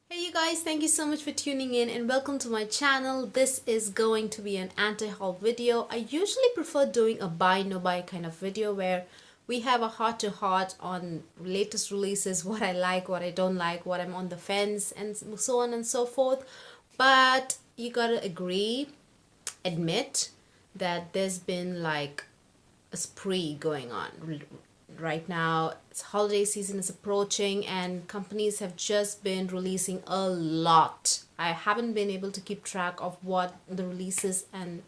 Hey you guys, thank you so much for tuning in and welcome to my channel. This is going to be an anti-haul video. I usually prefer doing a buy no buy kind of video where we have a heart to heart on latest releases, what I like, what I don't like, what I'm on the fence, and so on and so forth. But you gotta admit that there's been like a spree going on right now. It's holiday season is approaching and companies have just been releasing a lot. I haven't been able to keep track of what the releases, and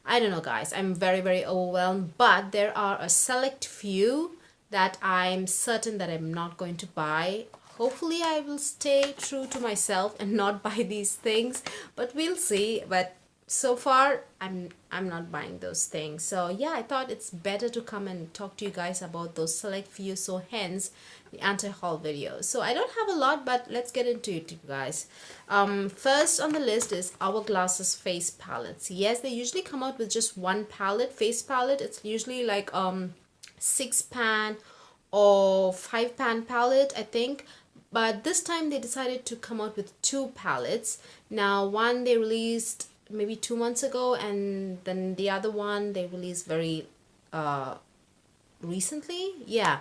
I don't know guys, I'm very overwhelmed, but there are a select few that I'm certain that I'm not going to buy. Hopefully I will stay true to myself and not buy these things, but we'll see. But so far I'm not buying those things. So yeah, I thought it's better to come and talk to you guys about those select few, so hence the anti-haul video. So I don't have a lot, but let's get into it, you guys. First on the list is Hourglass's face palettes. Yes, they usually come out with just one face palette. It's usually like 6 pan or 5 pan palette, I think. But this time they decided to come out with two palettes. Now one they released maybe 2 months ago, and then the other one they released very recently. Yeah,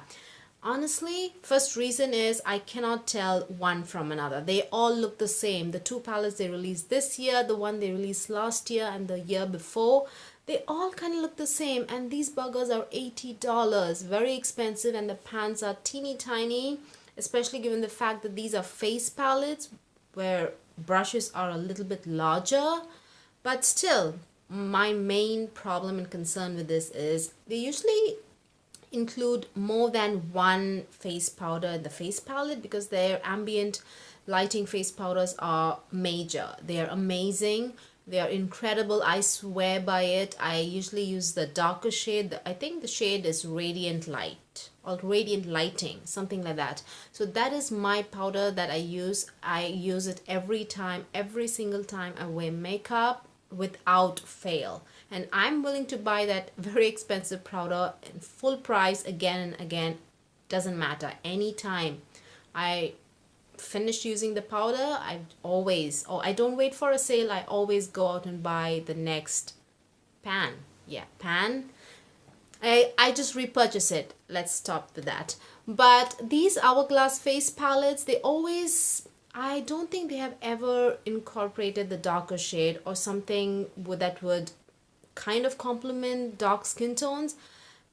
honestly, first reason is I cannot tell one from another. They all look the same. The two palettes they released this year, the one they released last year, and the year before, they all kind of look the same. And these buggers are $80, very expensive, and the pans are teeny tiny, especially given the fact that these are face palettes where brushes are a little bit larger. But still, my main problem and concern with this is they usually include more than one face powder in the face palette because their ambient lighting face powders are major. They are amazing. They are incredible. I swear by it. I usually use the darker shade. I think the shade is Radiant Light or Radiant Lighting, something like that. So that is my powder that I use. I use it every time, every single time I wear makeup without fail. And I'm willing to buy that very expensive powder in full price again and again. Doesn't matter. Anytime I finish using the powder, I don't wait for a sale. I always go out and buy the next pan. Yeah, pan. I just repurchase it. Let's stop with that. But these Hourglass face palettes, I don't think they have ever incorporated the darker shade or something that would kind of complement dark skin tones.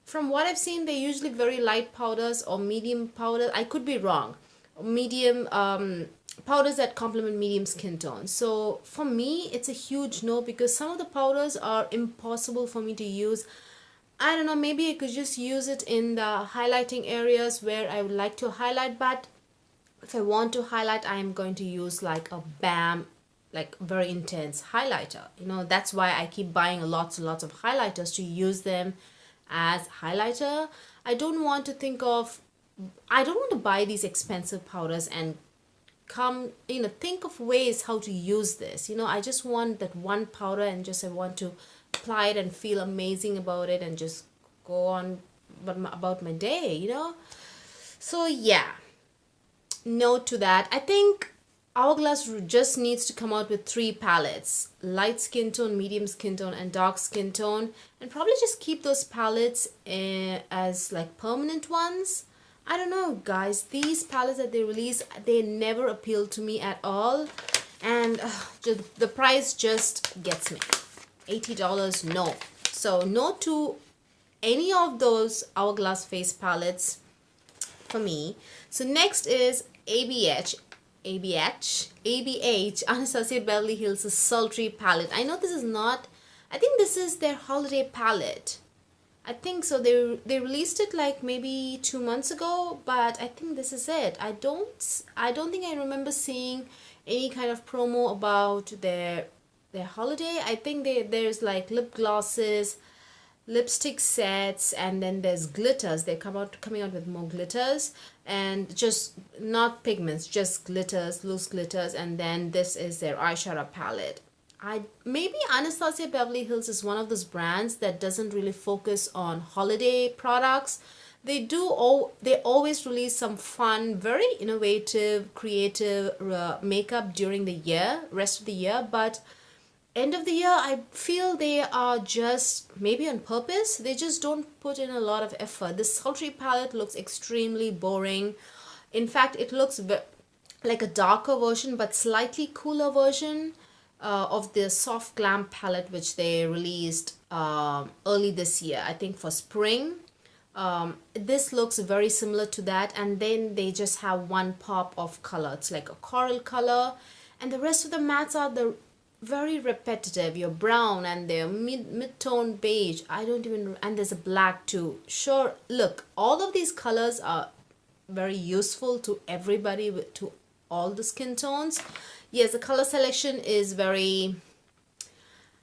From what I've seen, they're usually very light powders or medium powders. I could be wrong. Medium powders that complement medium skin tones. So for me, it's a huge no because some of the powders are impossible for me to use. I don't know, maybe I could just use it in the highlighting areas where I would like to highlight, but if I want to highlight, I am going to use like a BAM, like very intense highlighter. That's why I keep buying lots and lots of highlighters to use them as highlighter. I don't want to buy these expensive powders and think of ways how to use this. I just want that one powder and I want to apply it and feel amazing about it and just go on about my day. So yeah, no to that. I think Hourglass just needs to come out with 3 palettes: light skin tone, medium skin tone, and dark skin tone, and probably just keep those palettes as like permanent ones. I don't know guys, these palettes that they release, they never appeal to me at all, and the price just gets me. $80, no. So no to any of those Hourglass face palettes for me. So next is ABH Anastasia Beverly Hills' Sultry palette. I know this is not, I think this is their holiday palette. I think so. They released it like maybe 2 months ago, but I think this is it. I don't think I remember seeing any kind of promo about their holiday. I think there's like lip glosses, lipstick sets, and then there's glitters. They're coming out with more glitters, and just not pigments, just glitters, loose glitters. And then this is their eyeshadow palette. Maybe Anastasia Beverly Hills is one of those brands that doesn't really focus on holiday products, they always release some fun, very innovative, creative makeup during the year, rest of the year, but end of the year I feel they are just, maybe on purpose, they just don't put in a lot of effort. This sultry palette looks extremely boring. In fact, it looks like a darker version but slightly cooler version of the soft glam palette which they released early this year, I think for spring. This looks very similar to that, and then they just have one pop of color. It's like a coral color, and the rest of the mattes are the very repetitive. Your brown and their mid-tone beige. I don't even, and there's a black too. Sure, look, all of these colors are very useful to everybody, to all the skin tones. Yes, the color selection is very,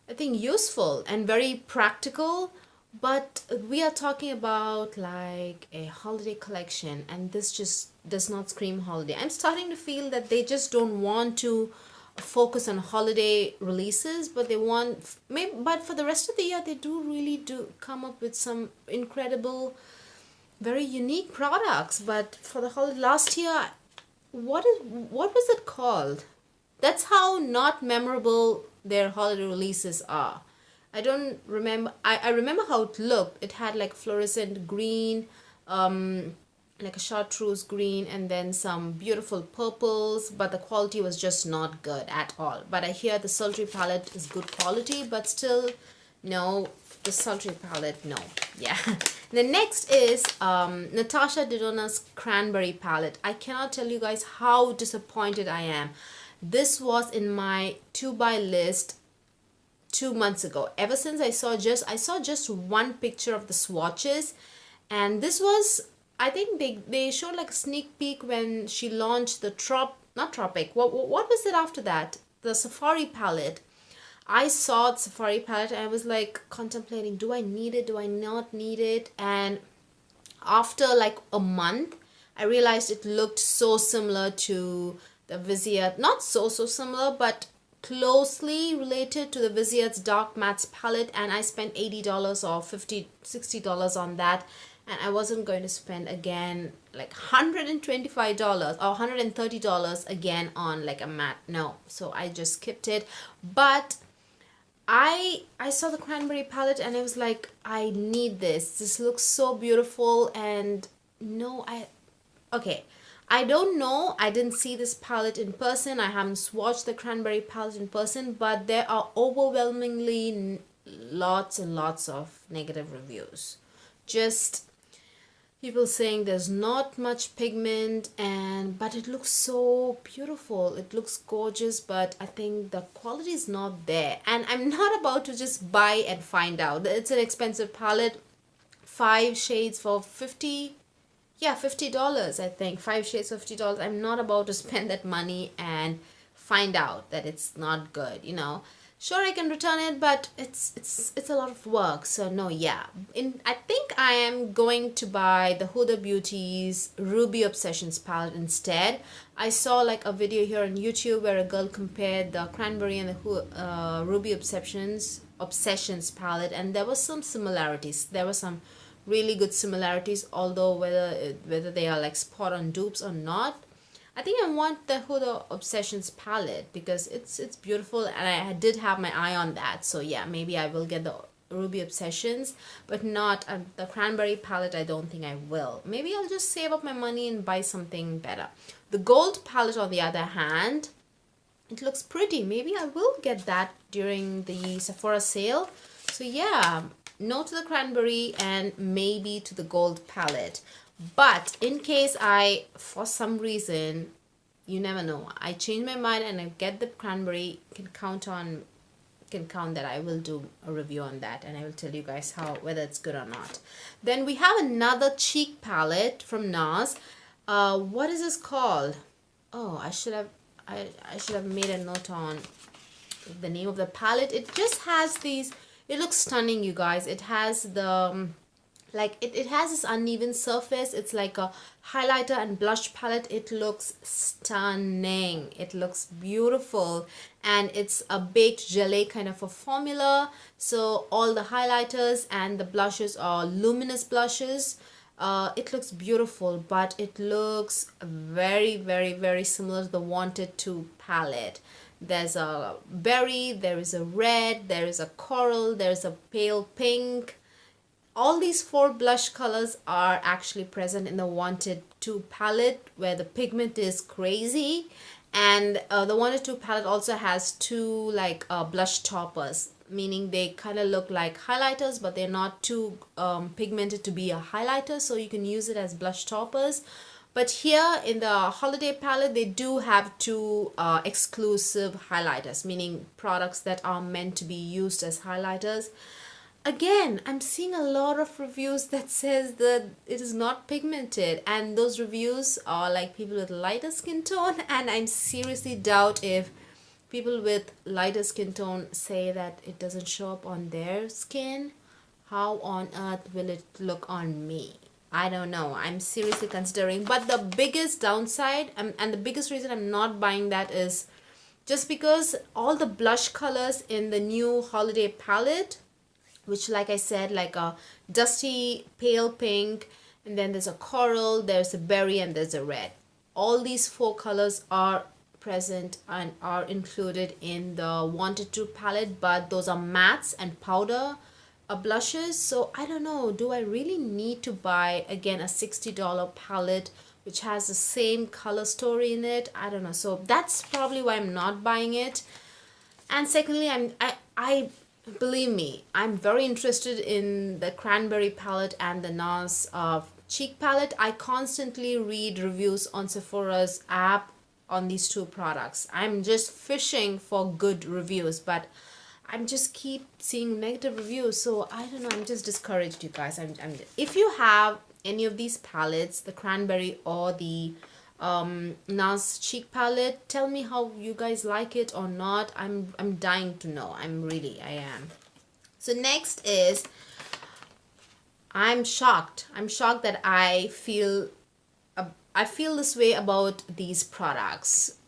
I think, useful and very practical, but we are talking about like a holiday collection, and this just does not scream holiday. I'm starting to feel that they just don't want to focus on holiday releases, but they want, maybe, but for the rest of the year they do really do come up with some incredible, very unique products. But for the holiday last year, what was it called? That's how not memorable their holiday releases are. I don't remember. I remember how it looked. It had like fluorescent green, like a chartreuse green, and then some beautiful purples, but the quality was just not good at all. But I hear the sultry palette is good quality, but still, no, the sultry palette, no. Yeah. The next is Natasha Denonna's Cranberry palette. I cannot tell you guys how disappointed I am. This was in my to buy list 2 months ago. Ever since I saw just one picture of the swatches, and this was, I think they showed like a sneak peek when she launched the not Tropic. What was it after that? The Safari palette. I saw the Safari palette and I was like contemplating, do I need it? Do I not need it? And after like a month, I realized it looked so similar to the Viseart. Not so similar, but closely related to the Viseart's Dark Mattes palette, and I spent $80 or $60 on that, and I wasn't going to spend again like $125 or $130 again on like a matte. No, so I just skipped it. But I saw the Cranberry palette and I was like, I need this. This looks so beautiful. And no, okay, I don't know. I didn't see this palette in person. I haven't swatched the Cranberry palette in person, but there are overwhelmingly lots and lots of negative reviews. Just people saying there's not much pigment, but it looks so beautiful. It looks gorgeous, but I think the quality is not there. And I'm not about to just buy and find out. It's an expensive palette. 5 shades for $50, I think. 5 shades for $50. I'm not about to spend that money and find out that it's not good, you know. Sure, I can return it, but it's a lot of work. So no, yeah. I think I am going to buy the Huda Beauty's Ruby Obsessions palette instead. I saw like a video here on YouTube where a girl compared the Cranberry and the Ruby Obsessions palette, and there was some similarities. There were some really good similarities, although whether they are like spot on dupes or not. I think I want the Huda Obsessions palette because it's beautiful, and I did have my eye on that. So yeah, maybe I will get the Ruby Obsessions, but not the Cranberry palette. I don't think I will. Maybe I'll just save up my money and buy something better. The gold palette, on the other hand, it looks pretty. Maybe I will get that during the Sephora sale. So yeah, no to the Cranberry and maybe to the gold palette. But in case for some reason, you never know, I change my mind and I get the Cranberry, can count that I will do a review on that, and I will tell you guys whether it's good or not. Then we have another cheek palette from NARS. What is this called? Oh, I should have made a note on the name of the palette. It just has these, it looks stunning, you guys. It has the it has this uneven surface. It's like a highlighter and blush palette. It looks stunning. It looks beautiful, and it's a baked Gelee kind of a formula. So all the highlighters and the blushes are luminous blushes. It looks beautiful, but it looks very, very, very similar to the Wanted To palette. There's a berry, there is a red, there is a coral, there's a pale pink. All these four blush colors are actually present in the Wanted To palette, where the pigment is crazy. And the Wanted To palette also has two like blush toppers, meaning they kind of look like highlighters, but they're not too pigmented to be a highlighter, so you can use it as blush toppers. But here in the holiday palette, they do have two exclusive highlighters, meaning products that are meant to be used as highlighters. Again, I'm seeing a lot of reviews that says that it is not pigmented, and those reviews are like people with lighter skin tone, and I seriously doubt if people with lighter skin tone say that it doesn't show up on their skin. How on earth will it look on me? I don't know. I'm seriously considering. But the biggest downside and the biggest reason I'm not buying that is just because all the blush colors in the new holiday palette, which like I said, like a dusty pale pink, and then there's a coral, there's a berry, and there's a red. All these four colors are present and are included in the Wanted To palette, but those are mattes and powder blushes. So I don't know, do I really need to buy again a $60 palette which has the same color story in it? I don't know. So that's probably why I'm not buying it. And secondly, I believe me, I'm very interested in the cranberry palette and the NARS cheek palette. I constantly read reviews on Sephora's app on these two products. I'm just fishing for good reviews, but I'm just keep seeing negative reviews. So I don't know, I'm just discouraged, you guys. If you have any of these palettes, the cranberry or the NARS cheek palette, tell me how you guys like it or not. I'm dying to know. I am. So next is, I'm shocked that I feel this way about these products.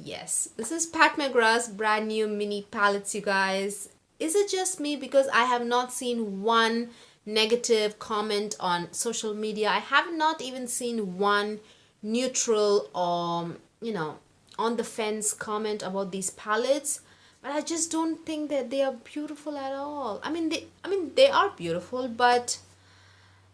Yes, this is Pat McGrath's brand new mini palettes, you guys. Is it just me because I have not seen one negative comment on social media? I have not even seen one neutral or on the fence comment about these palettes, but I just don't think that they are beautiful at all. I mean they are beautiful, but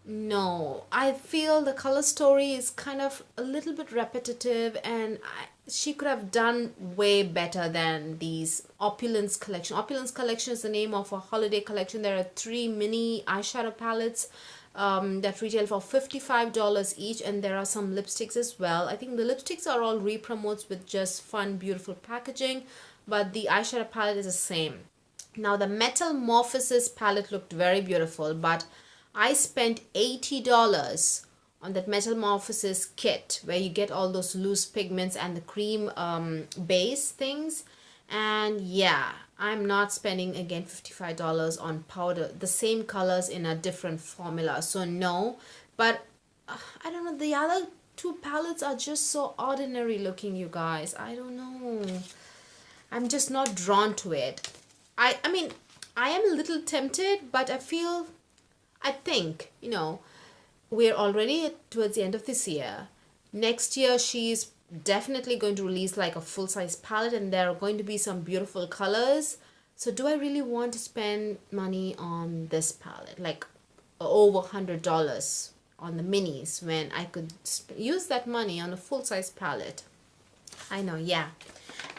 no, I feel the color story is kind of a little bit repetitive, and she could have done way better than these Opulence collection. Opulence collection is the name of a holiday collection. There are 3 mini eyeshadow palettes that retail for $55 each, and there are some lipsticks as well. I think the lipsticks are all re-promotes with just fun, beautiful packaging, but the eyeshadow palette is the same. Now the Metamorphosis palette looked very beautiful, but I spent $80 on that Metamorphosis kit where you get all those loose pigments and the cream base things. And yeah, I'm not spending again $55 on powder, the same colors in a different formula. So no, but I don't know, the other two palettes are just so ordinary looking, you guys. I don't know. I'm just not drawn to it. I mean, I am a little tempted, but I think, we're already towards the end of this year. Next year, she's definitely going to release like a full-size palette, and there are going to be some beautiful colors. So do I really want to spend money on this palette, like over $100 on the minis, when I could use that money on a full-size palette? I know, yeah.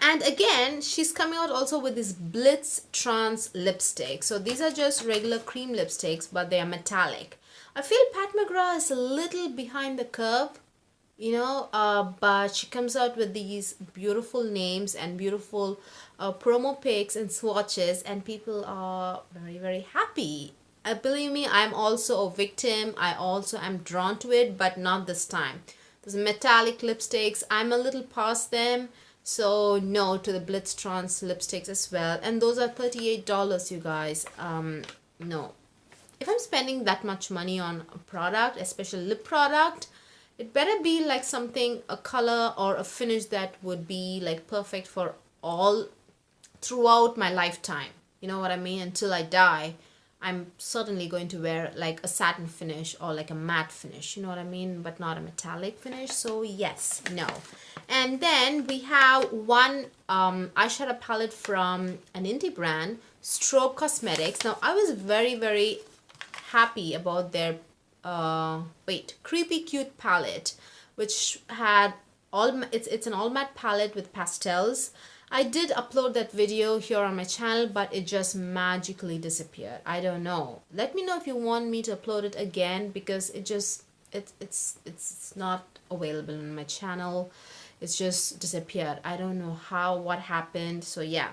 And again, she's coming out also with this Blitz Trance lipstick. So these are just regular cream lipsticks, but they are metallic. I feel Pat McGrath is a little behind the curve, but she comes out with these beautiful names and beautiful promo pics and swatches, and people are very, very happy. Believe me, I'm also a victim. I also am drawn to it, but not this time. Those metallic lipsticks, I'm a little past them. So no to the Blitz Trance lipsticks as well. And those are $38, you guys. No. If I'm spending that much money on a product, especially lip product, it better be like something, a color or a finish that would be like perfect for all throughout my lifetime. You know what I mean? Until I die. I'm certainly going to wear like a satin finish or like a matte finish, you know what I mean, but not a metallic finish. So yes, no. And then we have one eyeshadow palette from an indie brand, Strobe Cosmetics. Now I was very happy about their Creepy Cute palette, which had it's an all matte palette with pastels. I did upload that video here on my channel, but it just magically disappeared. I don't know. Let me know if you want me to upload it again, because it's not available on my channel. It's just disappeared. I don't know what happened. So yeah.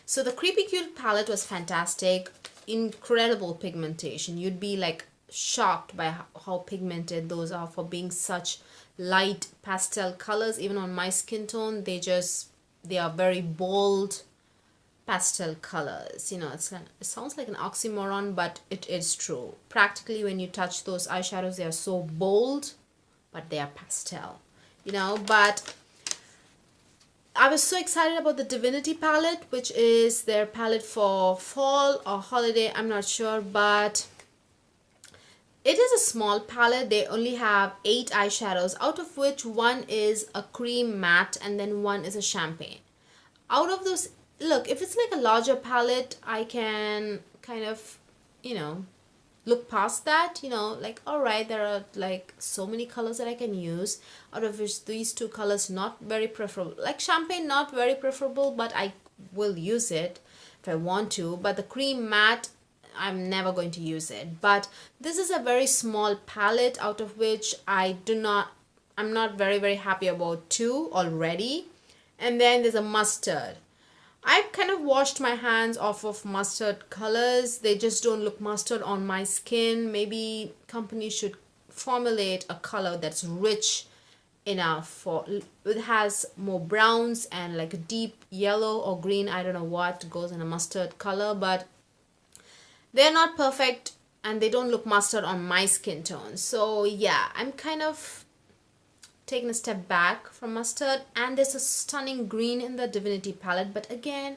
So the Creepy Cute palette was fantastic. Incredible pigmentation. You'd be like shocked by how pigmented those are for being such light pastel colors. Even on my skin tone, they are very bold pastel colors. You know, it sounds like an oxymoron, but it is true. Practically when you touch those eyeshadows, they are so bold, but they are pastel, you know. But I was so excited about the Divinity palette, which is their palette for fall or holiday, I'm not sure, but it is a small palette. They only have 8 eyeshadows, out of which one is a cream matte and then one is a champagne. Out of those, look, if it's like a larger palette, I can kind of, you know, look past that, you know, like, all right, there are like so many colors that I can use, out of which these 2 colors not very preferable. Like champagne, not very preferable, but I will use it if I want to. But the cream matte, I'm never going to use it. But this is a very small palette, out of which I'm not very happy about 2 already. And then there's a mustard. I've kind of washed my hands off of mustard colors. They just don't look mustard on my skin. Maybe companies should formulate a color that's rich enough for, it has more browns and like a deep yellow or green, I don't know what goes in a mustard color, but they're not perfect and they don't look mustard on my skin tone. So yeah, I'm kind of taking a step back from mustard. And there's a stunning green in the Divinity palette, but again,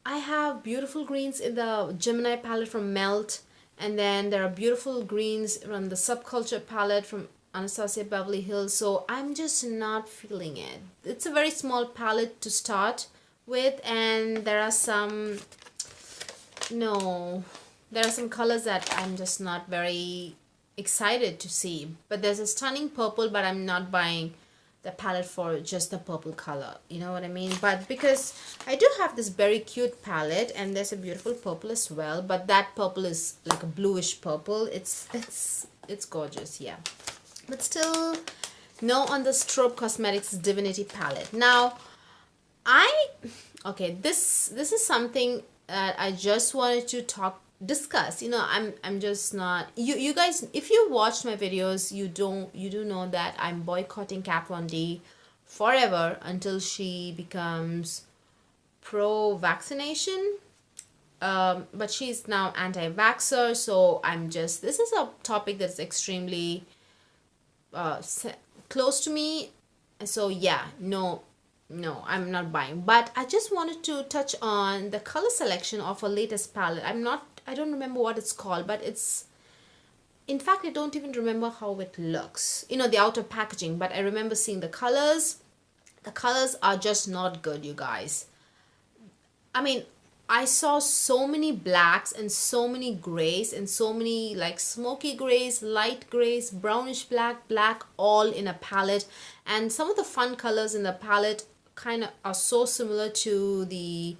I have beautiful greens in the Gemini palette from Melt, and then there are beautiful greens from the Subculture palette from Anastasia Beverly Hills. So I'm just not feeling it. It's a very small palette to start with, and there are some colors that I'm just not very excited to see. But there's a stunning purple, but I'm not buying the palette for just the purple color, you know what I mean. But because I do have this very cute palette, and there's a beautiful purple as well, but that purple is like a bluish purple. It's gorgeous, yeah. But still, no on the Strobe Cosmetics Divinity palette. Now this is something that I just wanted to discuss. You know, I'm just not, you guys, if you watched my videos, you do know that I'm boycotting Kat Von D forever until she becomes pro-vaccination. But she's now anti-vaxxer, so this is a topic that's extremely close to me. So yeah, no, I'm not buying. But I just wanted to touch on the color selection of her latest palette. I don't remember what it's called, but in fact, I don't even remember how it looks, you know, the outer packaging, but I remember seeing the colors. The colors are just not good, you guys. I mean, I saw so many blacks and so many grays and so many like smoky grays, light grays, brownish black, all in a palette. And some of the fun colors in the palette kind of are so similar to the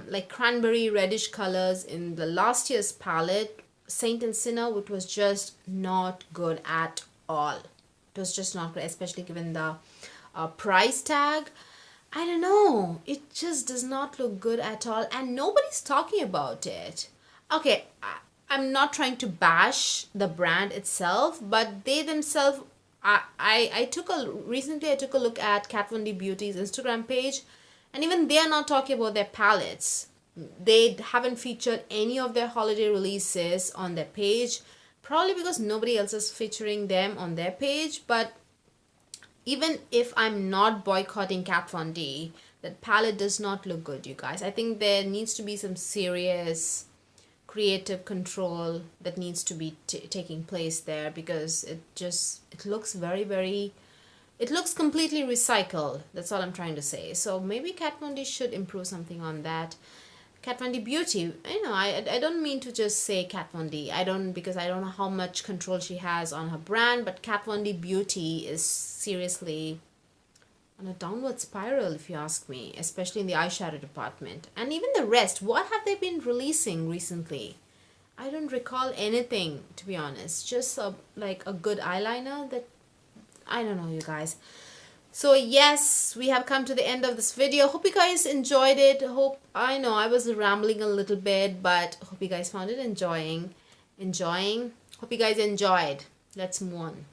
like cranberry reddish colors in the last year's palette, Saint and Sinner, which was just not good at all. It was just not good, especially given the price tag. I don't know, it just does not look good at all, and nobody's talking about it. Okay, I'm not trying to bash the brand itself, but they themselves, recently I took a look at Kat Von D Beauty's Instagram page, and even they are not talking about their palettes. They haven't featured any of their holiday releases on their page, probably because nobody else is featuring them on their page. But even if I'm not boycotting Kat Von D, That palette does not look good, you guys. I think there needs to be some serious creative control that needs to be taking place there, because it looks very, it looks completely recycled. That's all I'm trying to say. So maybe Kat Von D should improve something on that. Kat Von D Beauty, you know, I don't mean to just say Kat Von D. Because I don't know how much control she has on her brand, but Kat Von D Beauty is seriously on a downward spiral, if you ask me, especially in the eyeshadow department. And even the rest, what have they been releasing recently? I don't recall anything, to be honest. Just like a good eyeliner that, I don't know, you guys. So yes, we have come to the end of this video. Hope you guys enjoyed it. I know I was rambling a little bit, but hope you guys found it enjoying. Hope you guys enjoyed. Let's move on.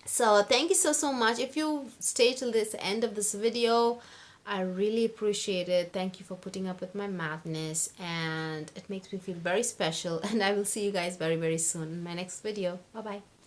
So thank you so much. If you stay till this end of this video, I really appreciate it. Thank you for putting up with my madness, and it makes me feel very special. And I will see you guys very soon in my next video. Bye bye.